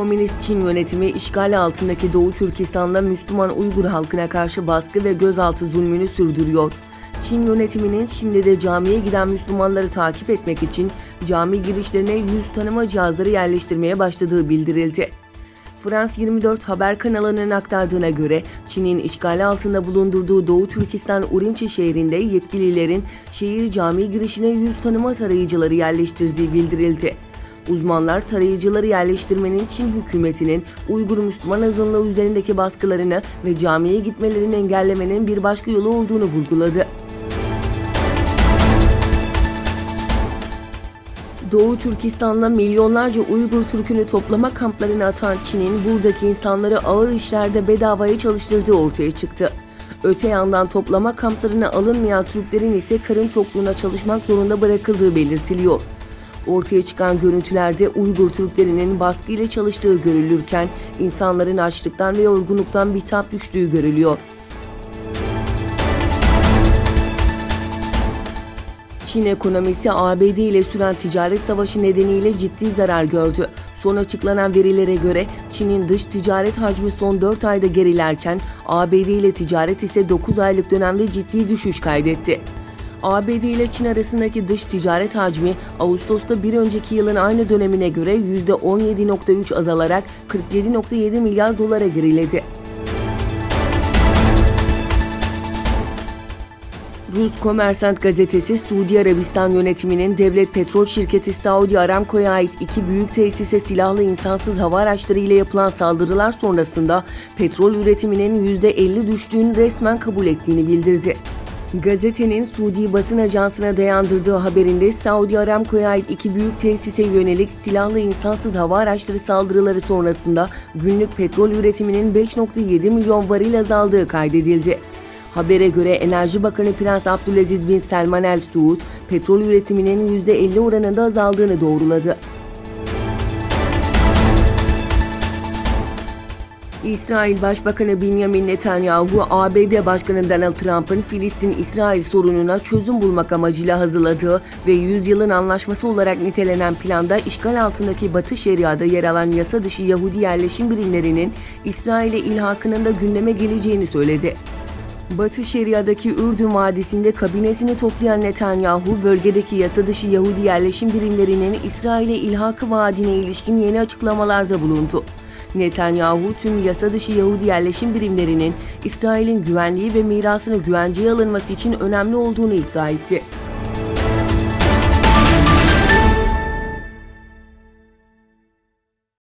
Komünist Çin yönetimi işgal altındaki Doğu Türkistan'da Müslüman Uygur halkına karşı baskı ve gözaltı zulmünü sürdürüyor. Çin yönetiminin şimdi de camiye giden Müslümanları takip etmek için cami girişlerine yüz tanıma cihazları yerleştirmeye başladığı bildirildi. France 24 haber kanalının aktardığına göre Çin'in işgali altında bulundurduğu Doğu Türkistan Urumçi şehrinde yetkililerin şehir cami girişine yüz tanıma tarayıcıları yerleştirdiği bildirildi. Uzmanlar tarayıcıları yerleştirmenin Çin hükümetinin Uygur Müslüman azınlığı üzerindeki baskılarını ve camiye gitmelerini engellemenin bir başka yolu olduğunu vurguladı. Doğu Türkistan'da milyonlarca Uygur Türk'ünü toplama kamplarına atan Çin'in buradaki insanları ağır işlerde bedavaya çalıştırdığı ortaya çıktı. Öte yandan toplama kamplarına alınmayan Türklerin ise karın tokluğuna çalışmak zorunda bırakıldığı belirtiliyor. Ortaya çıkan görüntülerde Uygur Türklerinin baskıyla çalıştığı görülürken insanların açlıktan ve yorgunluktan bitap düştüğü görülüyor. Çin ekonomisi ABD ile süren ticaret savaşı nedeniyle ciddi zarar gördü. Son açıklanan verilere göre Çin'in dış ticaret hacmi son 4 ayda gerilerken ABD ile ticaret ise 9 aylık dönemde ciddi düşüş kaydetti. ABD ile Çin arasındaki dış ticaret hacmi Ağustos'ta bir önceki yılın aynı dönemine göre %17.3 azalarak 47.7 milyar dolara geriledi. Rus Kommersant gazetesi Suudi Arabistan yönetiminin devlet petrol şirketi Saudi Aramco'ya ait 2 büyük tesise silahlı insansız hava araçları ile yapılan saldırılar sonrasında petrol üretiminin %50 düştüğünü resmen kabul ettiğini bildirdi. Gazetenin Suudi basın ajansına dayandırdığı haberinde Saudi Aramco'ya ait 2 büyük tesise yönelik silahlı insansız hava araçları saldırıları sonrasında günlük petrol üretiminin 5.7 milyon varil azaldığı kaydedildi. Habere göre Enerji Bakanı Prens Abdülaziz bin Selman El Suud, petrol üretiminin %50 oranında azaldığını doğruladı. İsrail Başbakanı Benjamin Netanyahu, ABD Başkanı Donald Trump'ın Filistin-İsrail sorununa çözüm bulmak amacıyla hazırladığı ve 100 yılın anlaşması olarak nitelenen planda işgal altındaki Batı Şeria'da yer alan yasa dışı Yahudi yerleşim birimlerinin İsrail'e ilhakının da gündeme geleceğini söyledi. Batı Şeria'daki Ürdün Vadisi'nde kabinesini toplayan Netanyahu, bölgedeki yasa dışı Yahudi yerleşim birimlerinin İsrail'e ilhakı vaadine ilişkin yeni açıklamalarda bulundu. Netanyahu, tüm yasa dışı Yahudi yerleşim birimlerinin İsrail'in güvenliği ve mirasını güvenceye alınması için önemli olduğunu iddia etti.